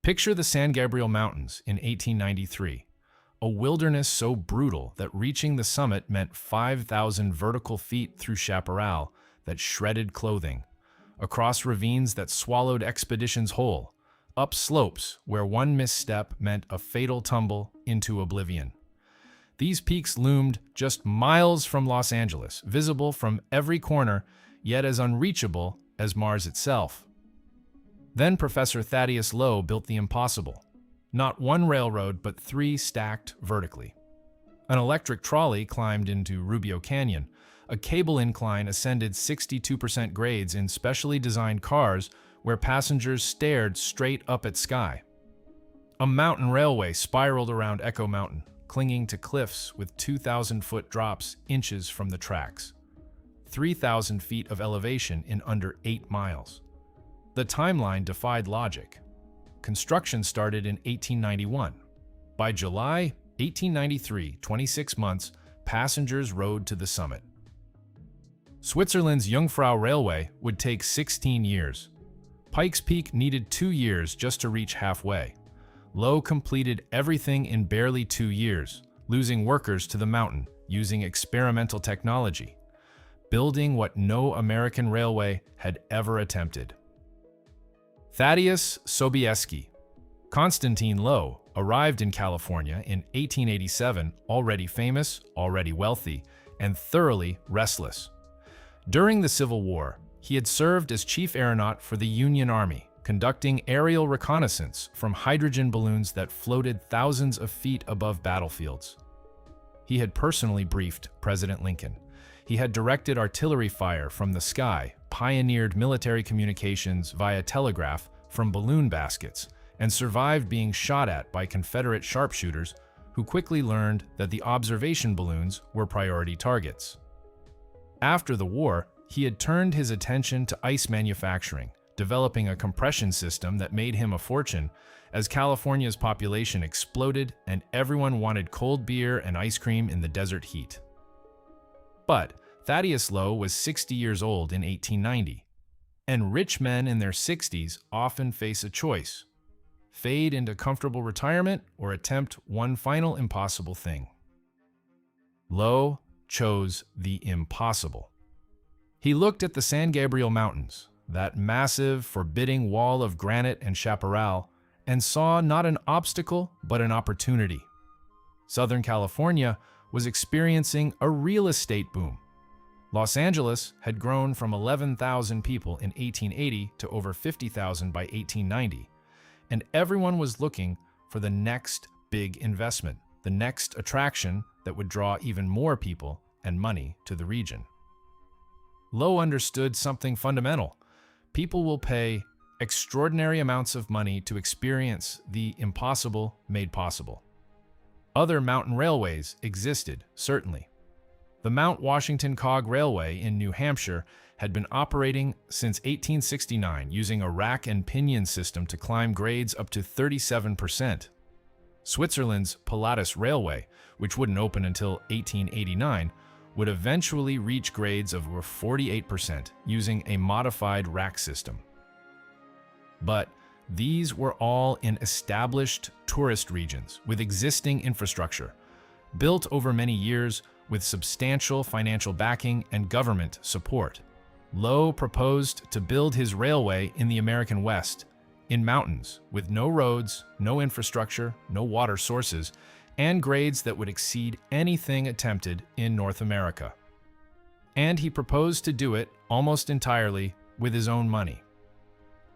Picture the San Gabriel Mountains in 1893, a wilderness so brutal that reaching the summit meant 5,000 vertical feet through chaparral that shredded clothing, across ravines that swallowed expeditions whole, up slopes where one misstep meant a fatal tumble into oblivion. These peaks loomed just miles from Los Angeles, visible from every corner, yet as unreachable as Mars itself. Then Professor Thaddeus Lowe built the impossible. Not one railroad, but three stacked vertically. An electric trolley climbed into Rubio Canyon. A cable incline ascended 62% grades in specially designed cars where passengers stared straight up at sky. A mountain railway spiraled around Echo Mountain, clinging to cliffs with 2,000-foot drops inches from the tracks. 3,000 feet of elevation in under 8 miles. The timeline defied logic. Construction started in 1891. By July 1893, 26 months, passengers rode to the summit. Switzerland's Jungfrau Railway would take 16 years. Pikes Peak needed 2 years just to reach halfway. Lowe completed everything in barely 2 years, losing workers to the mountain, using experimental technology, building what no American railway had ever attempted. Thaddeus Sobieski. Konstantin Lowe arrived in California in 1887, already famous, already wealthy, and thoroughly restless. During the Civil War, he had served as chief aeronaut for the Union Army, conducting aerial reconnaissance from hydrogen balloons that floated thousands of feet above battlefields. He had personally briefed President Lincoln. He had directed artillery fire from the sky, pioneered military communications via telegraph from balloon baskets, and survived being shot at by Confederate sharpshooters who quickly learned that the observation balloons were priority targets. After the war, he had turned his attention to ice manufacturing, developing a compression system that made him a fortune as California's population exploded and everyone wanted cold beer and ice cream in the desert heat. But Thaddeus Lowe was 60 years old in 1890, and rich men in their 60s often face a choice: fade into comfortable retirement or attempt one final impossible thing. Lowe chose the impossible. He looked at the San Gabriel Mountains, that massive, forbidding wall of granite and chaparral, and saw not an obstacle, but an opportunity. Southern California was experiencing a real estate boom. Los Angeles had grown from 11,000 people in 1880 to over 50,000 by 1890, and everyone was looking for the next big investment, the next attraction that would draw even more people and money to the region. Lowe understood something fundamental. People will pay extraordinary amounts of money to experience the impossible made possible. Other mountain railways existed, certainly. The Mount Washington Cog Railway in New Hampshire had been operating since 1869 using a rack and pinion system to climb grades up to 37%. Switzerland's Pilatus Railway, which wouldn't open until 1889, would eventually reach grades of over 48% using a modified rack system. But these were all in established tourist regions with existing infrastructure, built over many years with substantial financial backing and government support. Lowe proposed to build his railway in the American West, in mountains, with no roads, no infrastructure, no water sources, and grades that would exceed anything attempted in North America. And he proposed to do it almost entirely with his own money.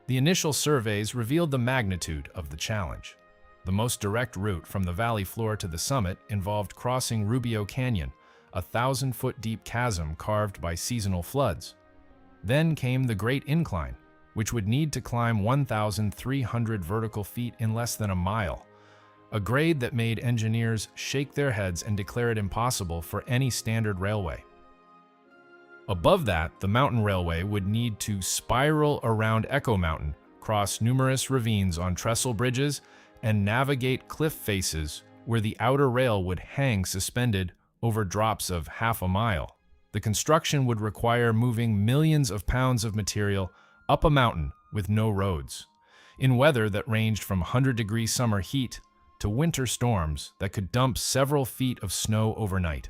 The initial surveys revealed the magnitude of the challenge. The most direct route from the valley floor to the summit involved crossing Rubio Canyon, a 1,000-foot deep chasm carved by seasonal floods. Then came the Great Incline, which would need to climb 1,300 vertical feet in less than a mile, a grade that made engineers shake their heads and declare it impossible for any standard railway. Above that, the mountain railway would need to spiral around Echo Mountain, cross numerous ravines on trestle bridges, and navigate cliff faces where the outer rail would hang suspended over drops of half a mile. The construction would require moving millions of pounds of material up a mountain with no roads. in weather that ranged from 100-degree summer heat to winter storms that could dump several feet of snow overnight.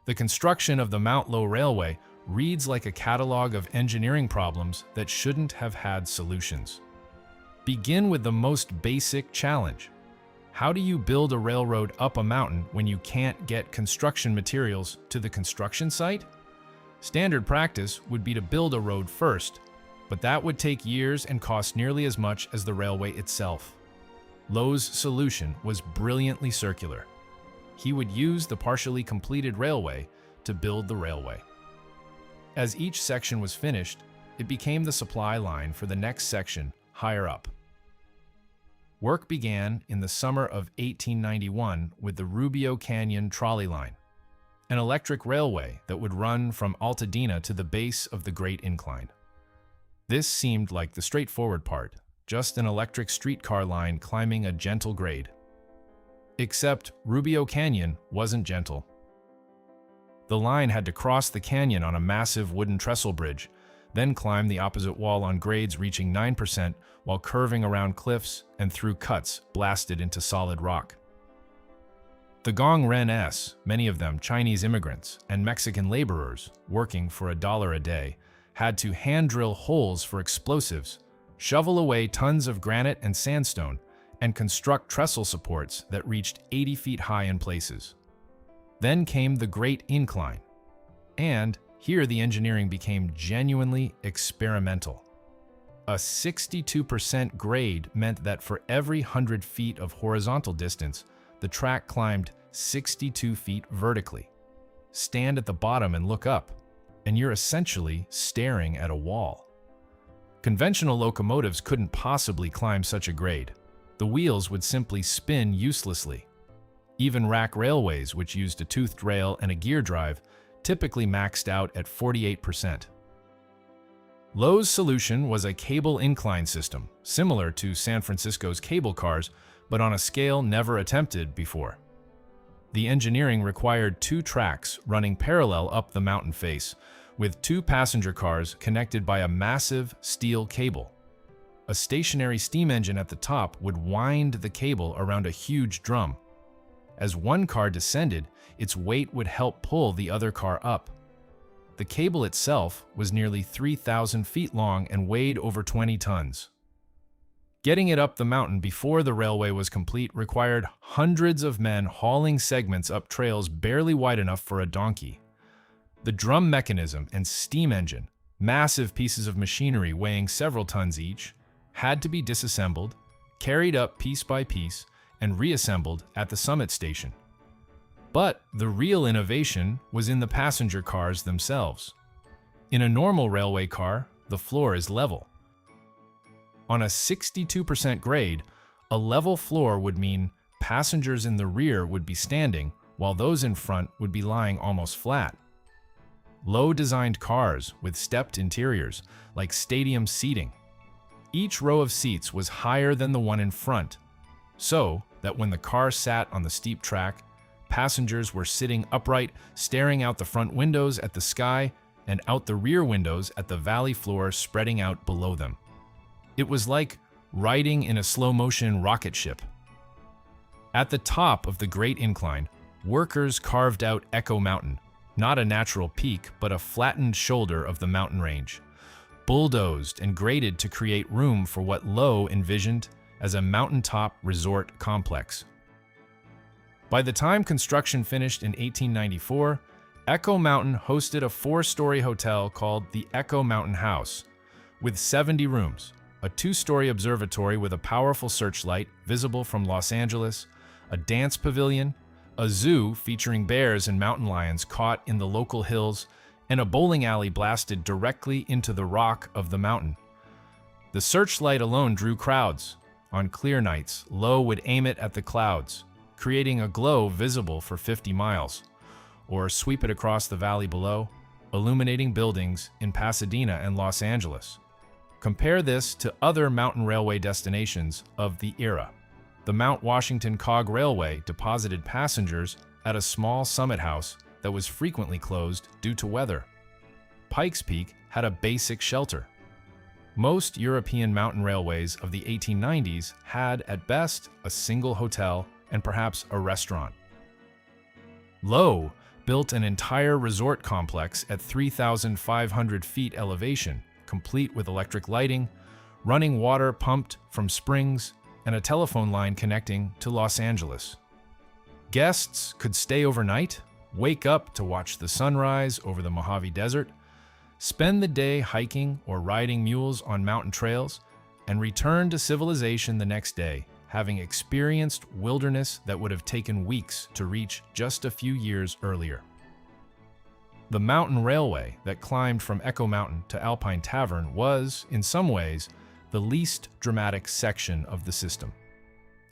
The construction of the Mount Lowe Railway reads like a catalog of engineering problems that shouldn't have had solutions. Begin with the most basic challenge. How do you build a railroad up a mountain when you can't get construction materials to the construction site? Standard practice would be to build a road first, but that would take years and cost nearly as much as the railway itself. Lowe's solution was brilliantly circular. He would use the partially completed railway to build the railway. As each section was finished, it became the supply line for the next section higher up. Work began in the summer of 1891 with the Rubio Canyon trolley line, an electric railway that would run from Altadena to the base of the Great Incline. This seemed like the straightforward part, just an electric streetcar line climbing a gentle grade. Except Rubio Canyon wasn't gentle. The line had to cross the canyon on a massive wooden trestle bridge, then climb the opposite wall on grades reaching 9% while curving around cliffs and through cuts blasted into solid rock. The Gong Ren-s, many of them Chinese immigrants and Mexican laborers working for $1 a day, had to hand-drill holes for explosives, shovel away tons of granite and sandstone, and construct trestle supports that reached 80 feet high in places. Then came the Great Incline, and here the engineering became genuinely experimental. A 62% grade meant that for every 100 feet of horizontal distance, the track climbed 62 feet vertically. Stand at the bottom and look up, and you're essentially staring at a wall. Conventional locomotives couldn't possibly climb such a grade. The wheels would simply spin uselessly. Even rack railways, which used a toothed rail and a gear drive, typically maxed out at 48%. Lowe's solution was a cable incline system, similar to San Francisco's cable cars, but on a scale never attempted before. The engineering required 2 tracks running parallel up the mountain face, with 2 passenger cars connected by a massive steel cable. A stationary steam engine at the top would wind the cable around a huge drum. As one car descended, its weight would help pull the other car up. The cable itself was nearly 3,000 feet long and weighed over 20 tons. Getting it up the mountain before the railway was complete required hundreds of men hauling segments up trails barely wide enough for a donkey. The drum mechanism and steam engine, massive pieces of machinery weighing several tons each, had to be disassembled, carried up piece by piece, and reassembled at the summit station. But the real innovation was in the passenger cars themselves. In a normal railway car, the floor is level. On a 62% grade, a level floor would mean passengers in the rear would be standing, while those in front would be lying almost flat. Lowe-designed cars with stepped interiors, like stadium seating. Each row of seats was higher than the one in front, so that when the car sat on the steep track, passengers were sitting upright, staring out the front windows at the sky and out the rear windows at the valley floor spreading out below them. It was like riding in a slow-motion rocket ship. At the top of the Great Incline, workers carved out Echo Mountain, not a natural peak, but a flattened shoulder of the mountain range, bulldozed and graded to create room for what Lowe envisioned as a mountaintop resort complex. By the time construction finished in 1894, Echo Mountain hosted a 4-story hotel called the Echo Mountain House, with 70 rooms, a 2-story observatory with a powerful searchlight visible from Los Angeles, a dance pavilion, a zoo featuring bears and mountain lions caught in the local hills, and a bowling alley blasted directly into the rock of the mountain. The searchlight alone drew crowds. On clear nights, Lowe would aim it at the clouds, creating a glow visible for 50 miles, or sweep it across the valley below, illuminating buildings in Pasadena and Los Angeles. Compare this to other mountain railway destinations of the era. The Mount Washington Cog Railway deposited passengers at a small summit house that was frequently closed due to weather. Pikes Peak had a basic shelter. Most European mountain railways of the 1890s had, at best, a single hotel and perhaps a restaurant. Lowe built an entire resort complex at 3,500 feet elevation, complete with electric lighting, running water pumped from springs, and a telephone line connecting to Los Angeles. Guests could stay overnight, wake up to watch the sunrise over the Mojave Desert, spend the day hiking or riding mules on mountain trails, and return to civilization the next day, having experienced wilderness that would have taken weeks to reach just a few years earlier. The mountain railway that climbed from Echo Mountain to Alpine Tavern was, in some ways, the least dramatic section of the system.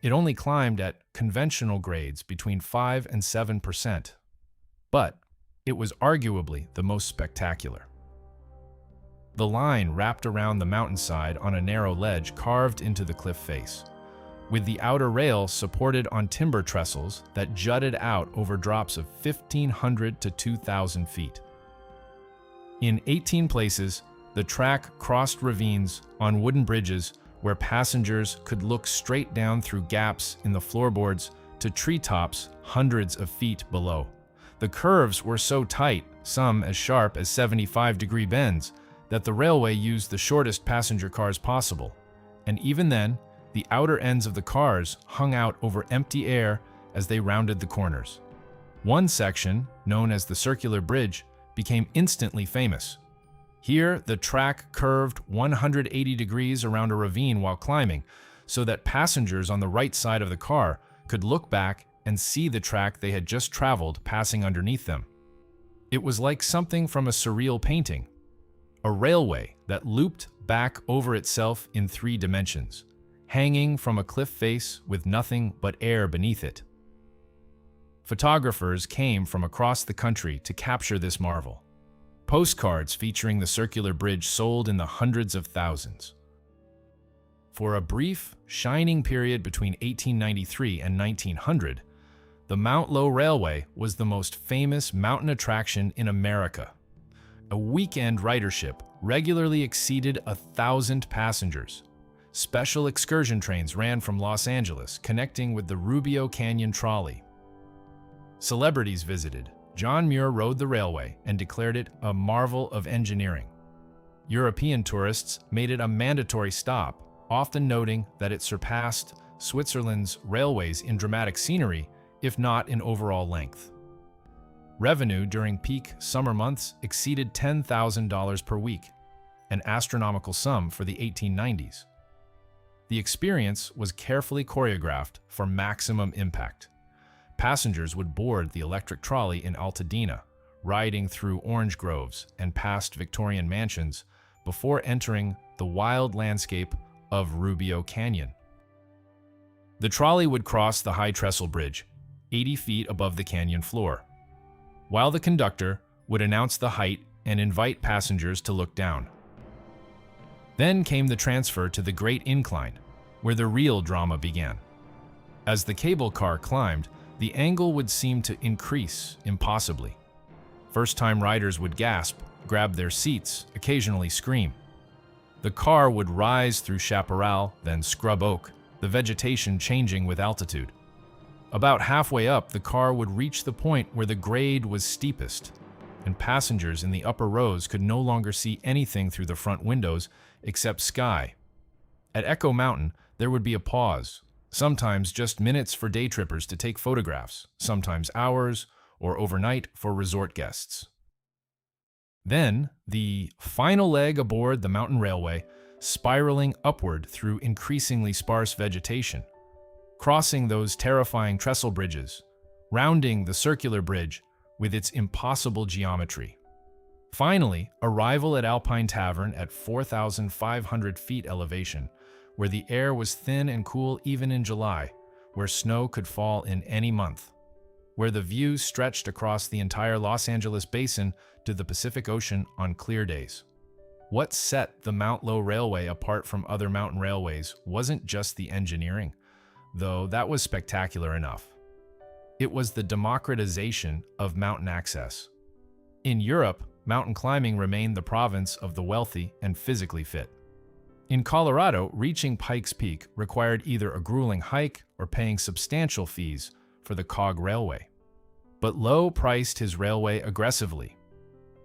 It only climbed at conventional grades between 5 and 7%, but it was arguably the most spectacular. The line wrapped around the mountainside on a narrow ledge carved into the cliff face, with the outer rail supported on timber trestles that jutted out over drops of 1,500 to 2,000 feet. In 18 places, the track crossed ravines on wooden bridges where passengers could look straight down through gaps in the floorboards to treetops hundreds of feet below. The curves were so tight, some as sharp as 75-degree bends, that the railway used the shortest passenger cars possible. And even then, the outer ends of the cars hung out over empty air as they rounded the corners. One section, known as the Circular Bridge, became instantly famous. Here, the track curved 180 degrees around a ravine while climbing, so that passengers on the right side of the car could look back and see the track they had just traveled passing underneath them. It was like something from a surreal painting, a railway that looped back over itself in 3 dimensions, hanging from a cliff face with nothing but air beneath it. Photographers came from across the country to capture this marvel. Postcards featuring the circular bridge sold in the hundreds of thousands. For a brief, shining period between 1893 and 1900, the Mount Lowe Railway was the most famous mountain attraction in America. A weekend ridership regularly exceeded 1,000 passengers. Special excursion trains ran from Los Angeles, connecting with the Rubio Canyon trolley. Celebrities visited. John Muir rode the railway and declared it a marvel of engineering. European tourists made it a mandatory stop, often noting that it surpassed Switzerland's railways in dramatic scenery, if not in overall length. Revenue during peak summer months exceeded $10,000 per week, an astronomical sum for the 1890s. The experience was carefully choreographed for maximum impact. Passengers would board the electric trolley in Altadena, riding through orange groves and past Victorian mansions before entering the wild landscape of Rubio Canyon. The trolley would cross the high trestle bridge, 80 feet above the canyon floor, while the conductor would announce the height and invite passengers to look down. Then came the transfer to the Great Incline, where the real drama began. As the cable car climbed, the angle would seem to increase impossibly. First-time riders would gasp, grab their seats, occasionally scream. The car would rise through chaparral, then scrub oak, the vegetation changing with altitude. About halfway up, the car would reach the point where the grade was steepest, and passengers in the upper rows could no longer see anything through the front windows except sky. At Echo Mountain, there would be a pause, sometimes just minutes for day trippers to take photographs, sometimes hours or overnight for resort guests. Then, the final leg aboard the mountain railway, spiraling upward through increasingly sparse vegetation, crossing those terrifying trestle bridges, rounding the circular bridge with its impossible geometry. Finally, arrival at Alpine Tavern at 4,500 feet elevation, where the air was thin and cool even in July, where snow could fall in any month, where the view stretched across the entire Los Angeles basin to the Pacific Ocean on clear days. What set the Mount Lowe Railway apart from other mountain railways wasn't just the engineering, though that was spectacular enough. It was the democratization of mountain access. In Europe, mountain climbing remained the province of the wealthy and physically fit. In Colorado, reaching Pikes Peak required either a grueling hike or paying substantial fees for the cog railway. But Lowe priced his railway aggressively.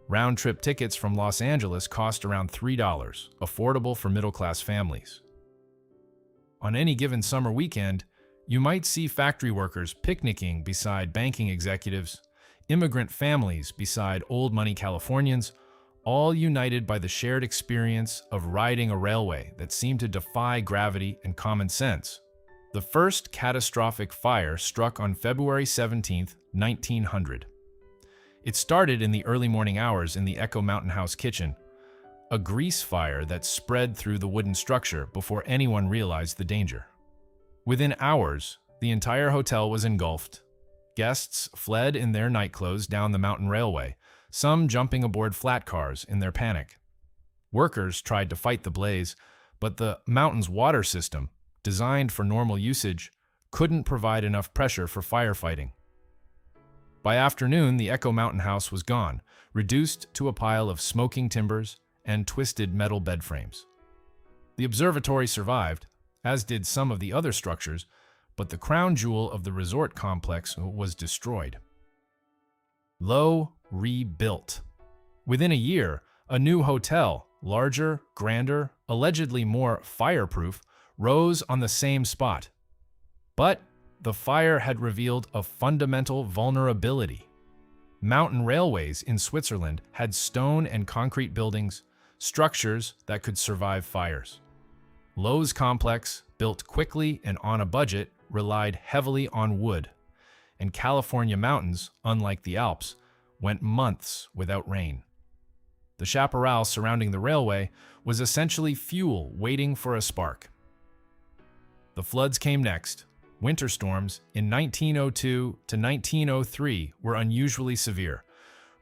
Round-trip tickets from Los Angeles cost around $3, affordable for middle-class families. On any given summer weekend, you might see factory workers picnicking beside banking executives, immigrant families beside old-money Californians, all united by the shared experience of riding a railway that seemed to defy gravity and common sense. The first catastrophic fire struck on February 17, 1900. It started in the early morning hours in the Echo Mountain House kitchen, a grease fire that spread through the wooden structure before anyone realized the danger. Within hours, the entire hotel was engulfed. Guests fled in their nightclothes down the mountain railway, some jumping aboard flat cars in their panic. Workers tried to fight the blaze, but the mountain's water system, designed for normal usage, couldn't provide enough pressure for firefighting. By afternoon, the Echo Mountain House was gone, reduced to a pile of smoking timbers and twisted metal bed frames. The observatory survived, as did some of the other structures, but the crown jewel of the resort complex was destroyed. Lowe rebuilt. Within a year, a new hotel, larger, grander, allegedly more fireproof, rose on the same spot. But the fire had revealed a fundamental vulnerability. Mountain railways in Switzerland had stone and concrete buildings, structures that could survive fires. Lowe's complex, built quickly and on a budget, relied heavily on wood, and California mountains, unlike the Alps, went months without rain. The chaparral surrounding the railway was essentially fuel waiting for a spark. The floods came next. Winter storms in 1902 to 1903 were unusually severe.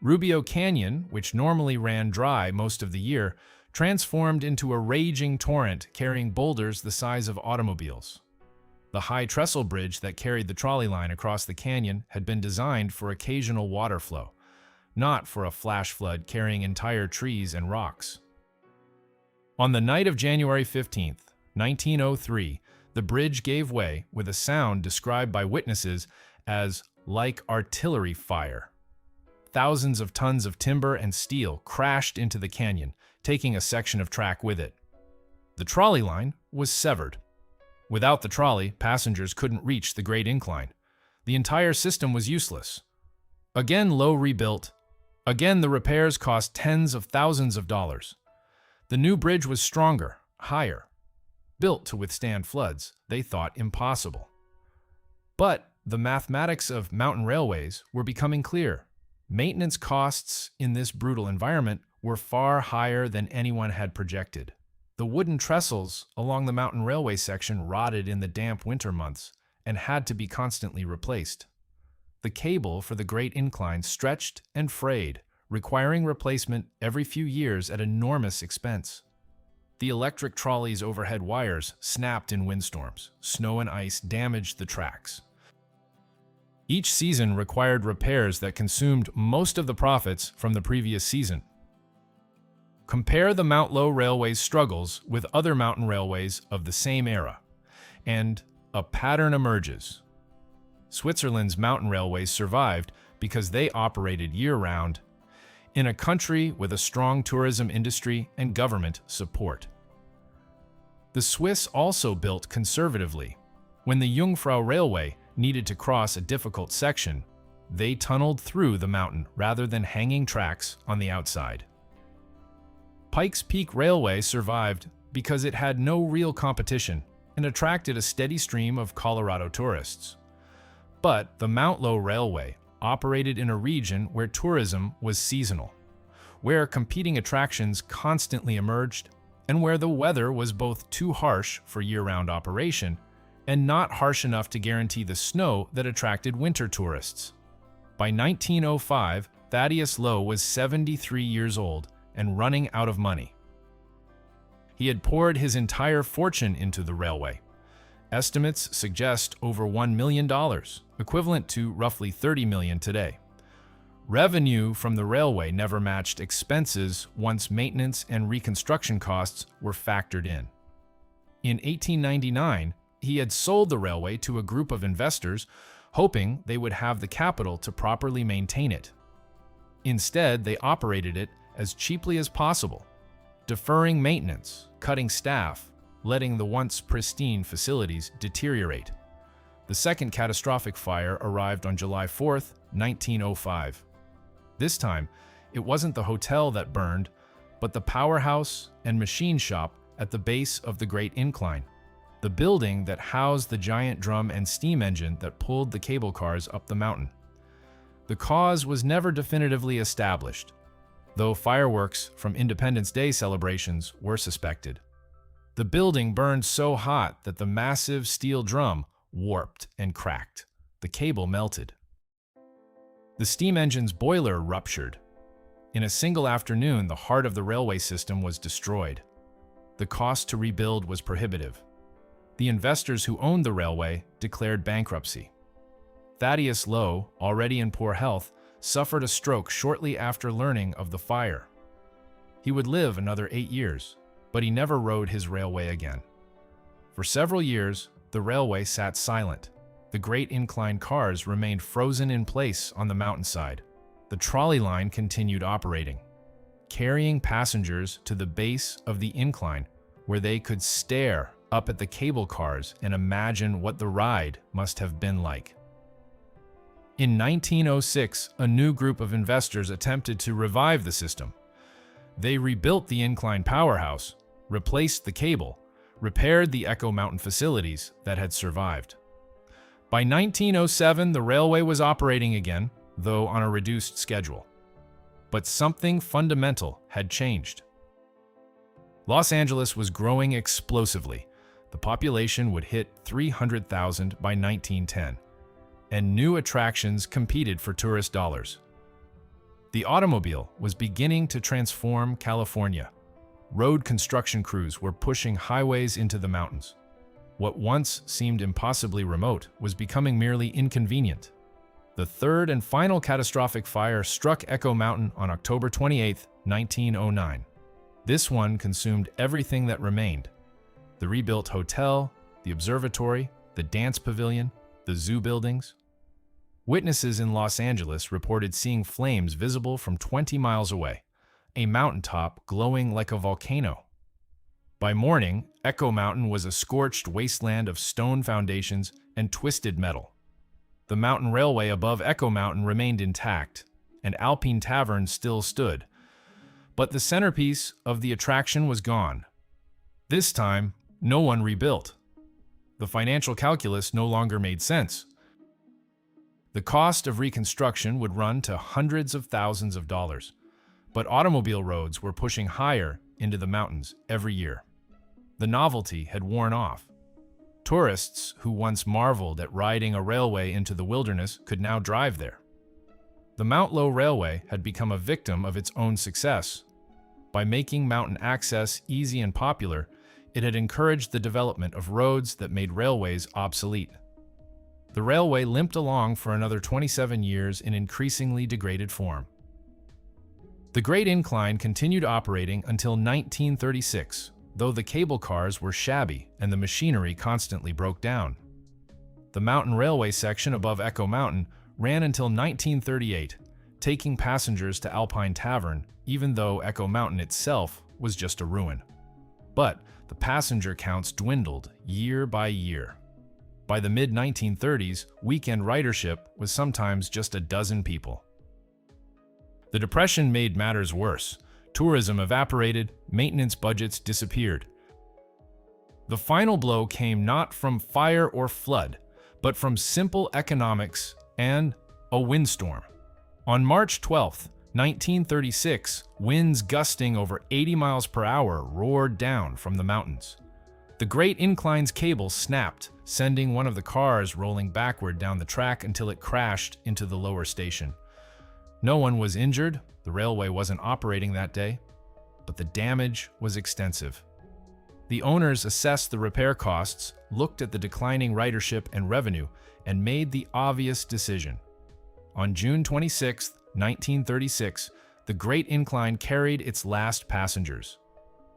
Rubio Canyon, which normally ran dry most of the year, transformed into a raging torrent carrying boulders the size of automobiles. The high trestle bridge that carried the trolley line across the canyon had been designed for occasional water flow, not for a flash flood carrying entire trees and rocks. On the night of January 15, 1903, the bridge gave way with a sound described by witnesses as like artillery fire. Thousands of tons of timber and steel crashed into the canyon, taking a section of track with it. The trolley line was severed. Without the trolley, passengers couldn't reach the Great Incline. The entire system was useless. Again, Lowe rebuilt. Again, the repairs cost tens of thousands of dollars. The new bridge was stronger, higher. Built to withstand floods, they thought impossible. But the mathematics of mountain railways were becoming clear. Maintenance costs in this brutal environment were far higher than anyone had projected. The wooden trestles along the mountain railway section rotted in the damp winter months and had to be constantly replaced. The cable for the Great Incline stretched and frayed, requiring replacement every few years at enormous expense. The electric trolley's overhead wires snapped in windstorms. Snow and ice damaged the tracks. Each season required repairs that consumed most of the profits from the previous season. Compare the Mount Lowe Railway's struggles with other mountain railways of the same era, and a pattern emerges. Switzerland's mountain railways survived because they operated year-round in a country with a strong tourism industry and government support. The Swiss also built conservatively. When the Jungfrau Railway needed to cross a difficult section, they tunneled through the mountain rather than hanging tracks on the outside. Pikes Peak Railway survived because it had no real competition and attracted a steady stream of Colorado tourists. But the Mount Lowe Railway operated in a region where tourism was seasonal, where competing attractions constantly emerged, and where the weather was both too harsh for year-round operation and not harsh enough to guarantee the snow that attracted winter tourists. By 1905, Thaddeus Lowe was 73 years old and running out of money. He had poured his entire fortune into the railway. Estimates suggest over $1 million, equivalent to roughly $30 million today. Revenue from the railway never matched expenses once maintenance and reconstruction costs were factored in. In 1899, he had sold the railway to a group of investors, hoping they would have the capital to properly maintain it. Instead, they operated it as cheaply as possible, deferring maintenance, cutting staff, letting the once pristine facilities deteriorate. The second catastrophic fire arrived on July 4, 1905. This time, it wasn't the hotel that burned, but the powerhouse and machine shop at the base of the Great Incline, the building that housed the giant drum and steam engine that pulled the cable cars up the mountain. The cause was never definitively established, though fireworks from Independence Day celebrations were suspected. The building burned so hot that the massive steel drum warped and cracked. The cable melted. The steam engine's boiler ruptured. In a single afternoon, the heart of the railway system was destroyed. The cost to rebuild was prohibitive. The investors who owned the railway declared bankruptcy. Thaddeus Lowe, already in poor health, suffered a stroke shortly after learning of the fire. He would live another 8 years, but he never rode his railway again. For several years, the railway sat silent. The Great Incline cars remained frozen in place on the mountainside. The trolley line continued operating, carrying passengers to the base of the incline, where they could stare up at the cable cars and imagine what the ride must have been like. In 1906, a new group of investors attempted to revive the system. They rebuilt the incline powerhouse, replaced the cable, repaired the Echo Mountain facilities that had survived. By 1907, the railway was operating again, though on a reduced schedule. But something fundamental had changed. Los Angeles was growing explosively. The population would hit 300,000 by 1910, and new attractions competed for tourist dollars. The automobile was beginning to transform California. Road construction crews were pushing highways into the mountains. What once seemed impossibly remote was becoming merely inconvenient. The third and final catastrophic fire struck Echo Mountain on October 28, 1909. This one consumed everything that remained: the rebuilt hotel, the observatory, the dance pavilion, the zoo buildings. Witnesses in Los Angeles reported seeing flames visible from 20 miles away, a mountaintop glowing like a volcano. By morning, Echo Mountain was a scorched wasteland of stone foundations and twisted metal. The mountain railway above Echo Mountain remained intact, and Alpine Tavern still stood. But the centerpiece of the attraction was gone. This time, no one rebuilt. The financial calculus no longer made sense. The cost of reconstruction would run to hundreds of thousands of dollars, but automobile roads were pushing higher into the mountains every year. The novelty had worn off. Tourists who once marveled at riding a railway into the wilderness could now drive there. The Mount Lowe Railway had become a victim of its own success. By making mountain access easy and popular, it had encouraged the development of roads that made railways obsolete. The railway limped along for another 27 years in increasingly degraded form. The Great Incline continued operating until 1936, though the cable cars were shabby and the machinery constantly broke down. The mountain railway section above Echo Mountain ran until 1938, taking passengers to Alpine Tavern, even though Echo Mountain itself was just a ruin. But the passenger counts dwindled year by year. By the mid-1930s, weekend ridership was sometimes just a dozen people. The Depression made matters worse. Tourism evaporated, maintenance budgets disappeared. The final blow came not from fire or flood, but from simple economics and a windstorm. On March 12, 1936, winds gusting over 80 miles per hour roared down from the mountains. The Great Incline's cable snapped, sending one of the cars rolling backward down the track until it crashed into the lower station. No one was injured. The railway wasn't operating that day, but the damage was extensive. The owners assessed the repair costs, looked at the declining ridership and revenue, and made the obvious decision. On June 26, 1936, the Great Incline carried its last passengers.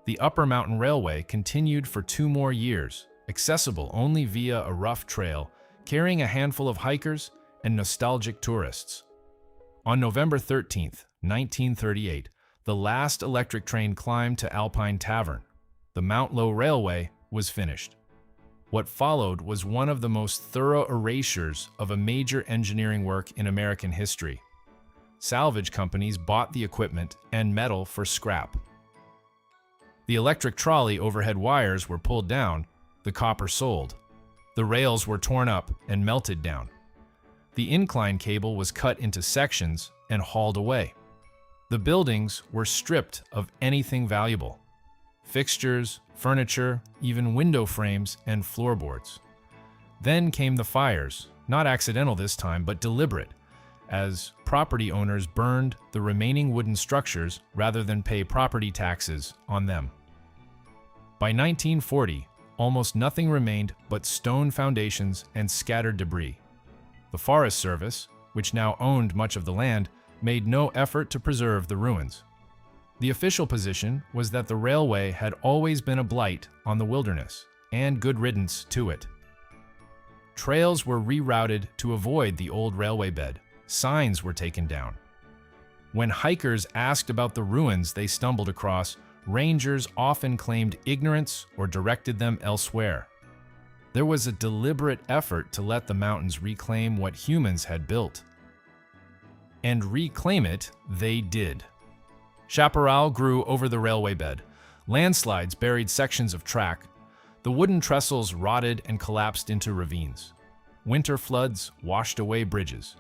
The Upper Mountain Railway continued for 2 more years, accessible only via a rough trail, carrying a handful of hikers and nostalgic tourists. On November 13, 1938, the last electric train climbed to Alpine Tavern. The Mount Lowe Railway was finished. What followed was one of the most thorough erasures of a major engineering work in American history. Salvage companies bought the equipment and metal for scrap. The electric trolley overhead wires were pulled down, the copper sold. The rails were torn up and melted down. The incline cable was cut into sections and hauled away. The buildings were stripped of anything valuable: fixtures, furniture, even window frames and floorboards. Then came the fires, not accidental this time, but deliberate, as property owners burned the remaining wooden structures rather than pay property taxes on them. By 1940, almost nothing remained but stone foundations and scattered debris. The Forest Service, which now owned much of the land, made no effort to preserve the ruins. The official position was that the railway had always been a blight on the wilderness, and good riddance to it. Trails were rerouted to avoid the old railway bed. Signs were taken down. When hikers asked about the ruins they stumbled across, rangers often claimed ignorance or directed them elsewhere. There was a deliberate effort to let the mountains reclaim what humans had built. And reclaim it they did. Chaparral grew over the railway bed. Landslides buried sections of track. The wooden trestles rotted and collapsed into ravines. Winter floods washed away bridges.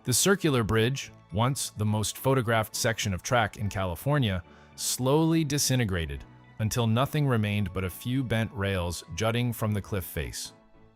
The circular bridge, once the most photographed section of track in California, slowly disintegrated until nothing remained but a few bent rails jutting from the cliff face.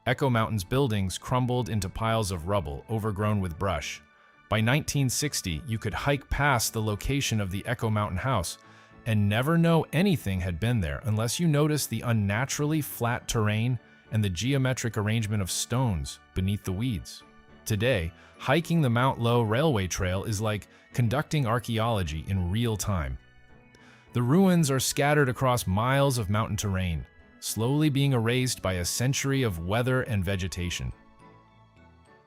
Echo Mountain's buildings crumbled into piles of rubble overgrown with brush. By 1960, you could hike past the location of the Echo Mountain house and never know anything had been there unless you noticed the unnaturally flat terrain and the geometric arrangement of stones beneath the weeds. Today, hiking the Mount Lowe Railway Trail is like conducting archaeology in real time. The ruins are scattered across miles of mountain terrain, slowly being erased by a century of weather and vegetation.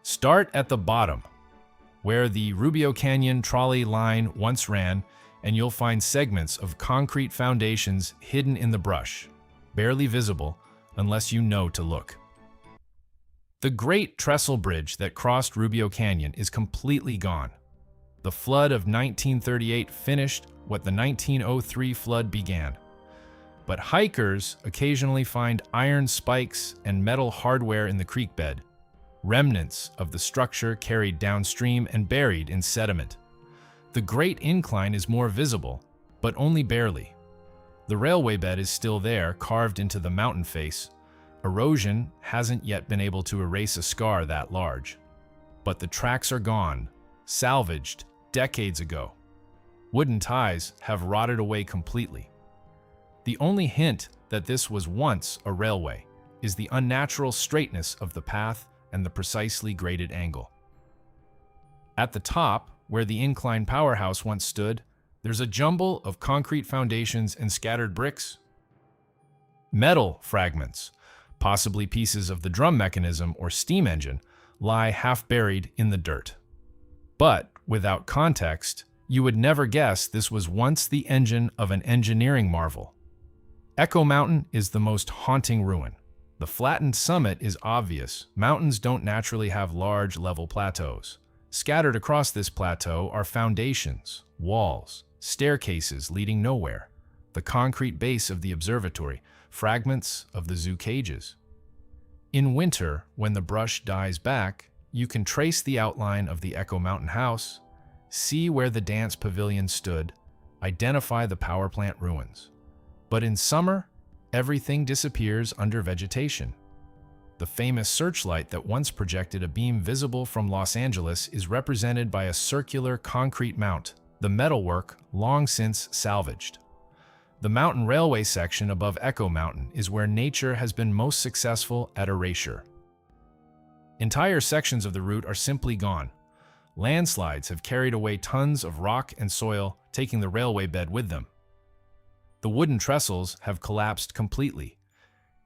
Start at the bottom, where the Rubio Canyon trolley line once ran, and you'll find segments of concrete foundations hidden in the brush, barely visible unless you know to look. The Great Trestle Bridge that crossed Rubio Canyon is completely gone. The flood of 1938 finished what the 1903 flood began. But hikers occasionally find iron spikes and metal hardware in the creek bed, remnants of the structure carried downstream and buried in sediment. The Great Incline is more visible, but only barely. The railway bed is still there, carved into the mountain face. Erosion hasn't yet been able to erase a scar that large. But the tracks are gone, salvaged decades ago. Wooden ties have rotted away completely. The only hint that this was once a railway is the unnatural straightness of the path and the precisely graded angle. At the top, where the incline powerhouse once stood, there's a jumble of concrete foundations and scattered bricks. Metal fragments, possibly pieces of the drum mechanism or steam engine, lie half buried in the dirt. But without context, you would never guess this was once the engine of an engineering marvel. Echo Mountain is the most haunting ruin. The flattened summit is obvious. Mountains don't naturally have large, level plateaus. Scattered across this plateau are foundations, walls, staircases leading nowhere, the concrete base of the observatory, fragments of the zoo cages. In winter, when the brush dies back, you can trace the outline of the Echo Mountain house, see where the dance pavilion stood, identify the power plant ruins. But in summer, everything disappears under vegetation. The famous searchlight that once projected a beam visible from Los Angeles is represented by a circular concrete mount, the metalwork long since salvaged. The mountain railway section above Echo Mountain is where nature has been most successful at erasure. Entire sections of the route are simply gone. Landslides have carried away tons of rock and soil, taking the railway bed with them. The wooden trestles have collapsed completely.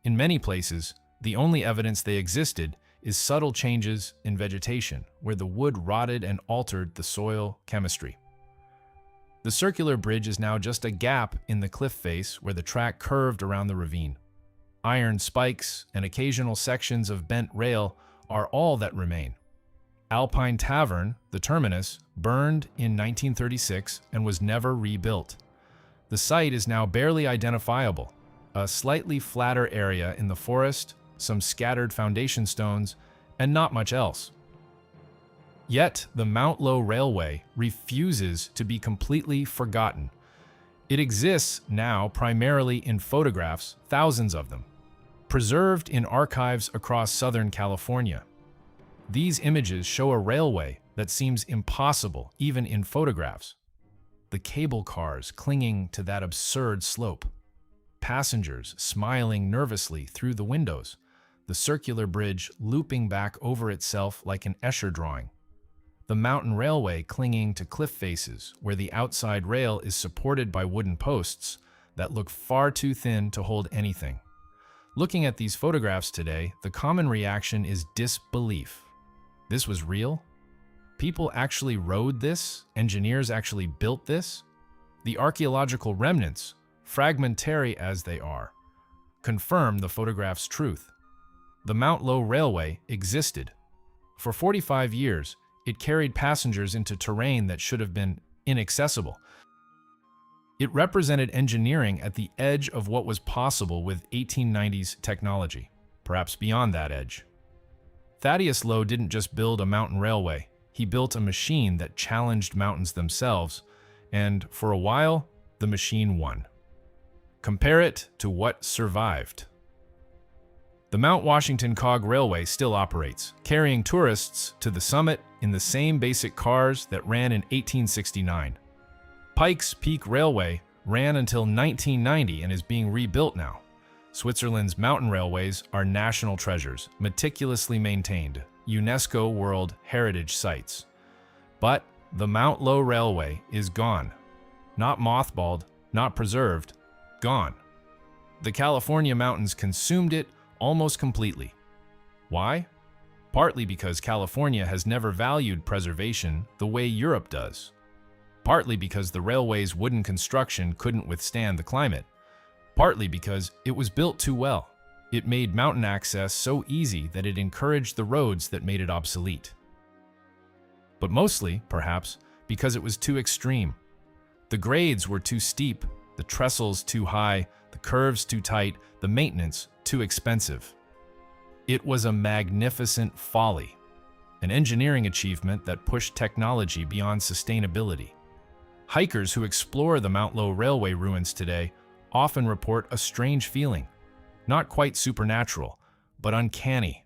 In many places, the only evidence they existed is subtle changes in vegetation, where the wood rotted and altered the soil chemistry. The circular bridge is now just a gap in the cliff face where the track curved around the ravine. Iron spikes and occasional sections of bent rail are all that remain. Alpine Tavern, the terminus, burned in 1936 and was never rebuilt. The site is now barely identifiable, a slightly flatter area in the forest, some scattered foundation stones, and not much else. Yet, the Mount Lowe Railway refuses to be completely forgotten. It exists now primarily in photographs, thousands of them, preserved in archives across Southern California. These images show a railway that seems impossible even in photographs. The cable cars clinging to that absurd slope, passengers smiling nervously through the windows, the circular bridge looping back over itself like an Erasure drawing, the mountain railway clinging to cliff faces where the outside rail is supported by wooden posts that look far too thin to hold anything. Looking at these photographs today, the common reaction is disbelief. This was real? People actually rode this? Engineers actually built this? The archaeological remnants, fragmentary as they are, confirm the photograph's truth. The Mount Lowe Railway existed. For 45 years, it carried passengers into terrain that should have been inaccessible. It represented engineering at the edge of what was possible with 1890s technology, perhaps beyond that edge. Thaddeus Lowe didn't just build a mountain railway, he built a machine that challenged mountains themselves, and for a while, the machine won. Compare it to what survived. The Mount Washington Cog Railway still operates, carrying tourists to the summit in the same basic cars that ran in 1869. Pikes Peak Railway ran until 1990 and is being rebuilt now. Switzerland's mountain railways are national treasures, meticulously maintained, UNESCO World Heritage Sites. But the Mount Lowe Railway is gone. Not mothballed, not preserved, gone. The California mountains consumed it almost completely. Why? Partly because California has never valued preservation the way Europe does. Partly because the railway's wooden construction couldn't withstand the climate. Partly because it was built too well. It made mountain access so easy that it encouraged the roads that made it obsolete. But mostly, perhaps, because it was too extreme. The grades were too steep, the trestles too high, the curves too tight, the maintenance too expensive. It was a magnificent folly, an engineering achievement that pushed technology beyond sustainability. Hikers who explore the Mount Lowe Railway ruins today often report a strange feeling, not quite supernatural, but uncanny.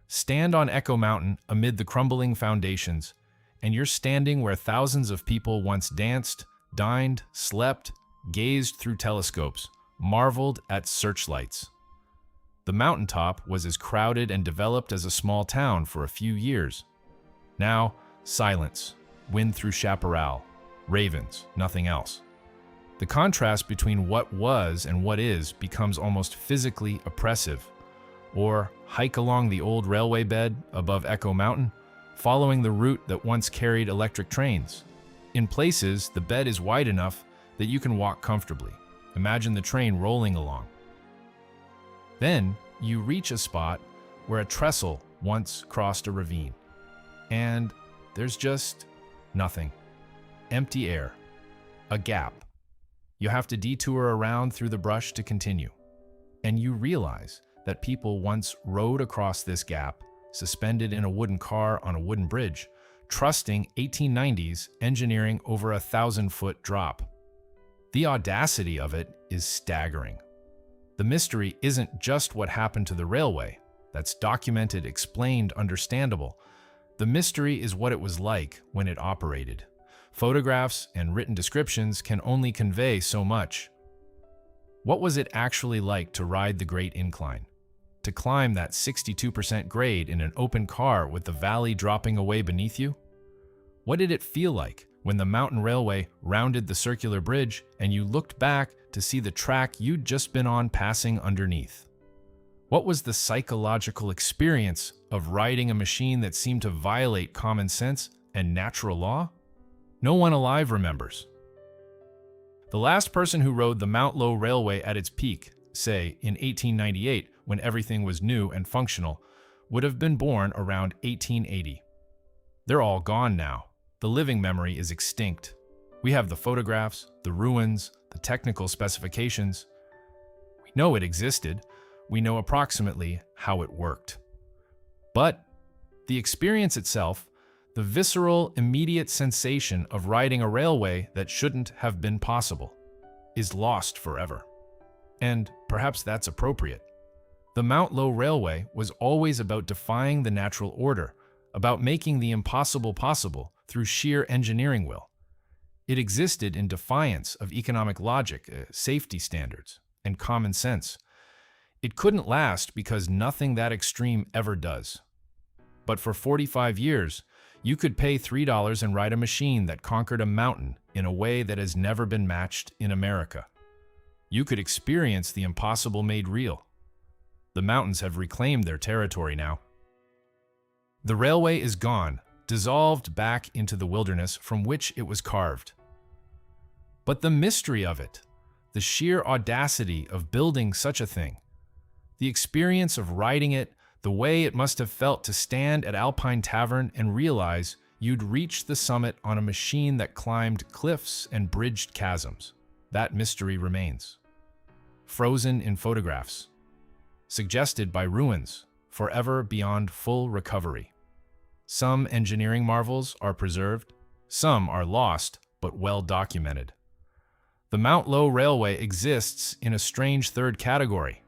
Stand on Echo Mountain amid the crumbling foundations, and you're standing where thousands of people once danced, dined, slept, gazed through telescopes, marveled at searchlights. The mountaintop was as crowded and developed as a small town for a few years. Now, silence, wind through chaparral, ravens, nothing else. The contrast between what was and what is becomes almost physically oppressive. Or hike along the old railway bed above Echo Mountain, following the route that once carried electric trains. In places, the bed is wide enough that you can walk comfortably. Imagine the train rolling along. Then, you reach a spot where a trestle once crossed a ravine. And there's just nothing. Empty air. A gap. You have to detour around through the brush to continue. And you realize that people once rode across this gap, suspended in a wooden car on a wooden bridge, trusting 1890s engineering over a 1,000-foot drop. The audacity of it is staggering. The mystery isn't just what happened to the railway. That's documented, explained, understandable. The mystery is what it was like when it operated. Photographs and written descriptions can only convey so much. What was it actually like to ride the Great Incline? To climb that 62% grade in an open car with the valley dropping away beneath you? What did it feel like when the mountain railway rounded the circular bridge and you looked back to see the track you'd just been on passing underneath? What was the psychological experience of riding a machine that seemed to violate common sense and natural law? No one alive remembers. The last person who rode the Mount Lowe Railway at its peak, say in 1898, when everything was new and functional, would have been born around 1880. They're all gone now. The living memory is extinct. We have the photographs, the ruins, the technical specifications. We know it existed. We know approximately how it worked. But the experience itself, the visceral, immediate sensation of riding a railway that shouldn't have been possible, is lost forever. And perhaps that's appropriate. The Mount Lowe Railway was always about defying the natural order, about making the impossible possible through sheer engineering will. It existed in defiance of economic logic, safety standards, and common sense. It couldn't last because nothing that extreme ever does. But for 45 years, you could pay $3 and ride a machine that conquered a mountain in a way that has never been matched in America. You could experience the impossible made real. The mountains have reclaimed their territory now. The railway is gone, dissolved back into the wilderness from which it was carved. But the mystery of it, the sheer audacity of building such a thing, the experience of riding it, the way it must have felt to stand at Alpine Tavern and realize you'd reached the summit on a machine that climbed cliffs and bridged chasms, that mystery remains. Frozen in photographs, suggested by ruins, forever beyond full recovery. Some engineering marvels are preserved, some are lost but well documented. The Mount Lowe Railway exists in a strange third category,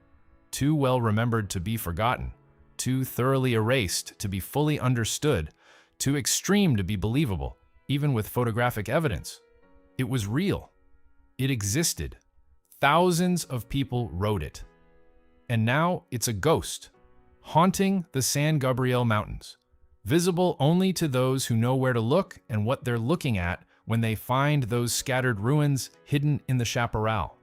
too well remembered to be forgotten, too thoroughly erased to be fully understood, too extreme to be believable, even with photographic evidence. It was real. It existed. Thousands of people rode it. And now it's a ghost, haunting the San Gabriel Mountains, visible only to those who know where to look and what they're looking at when they find those scattered ruins hidden in the chaparral.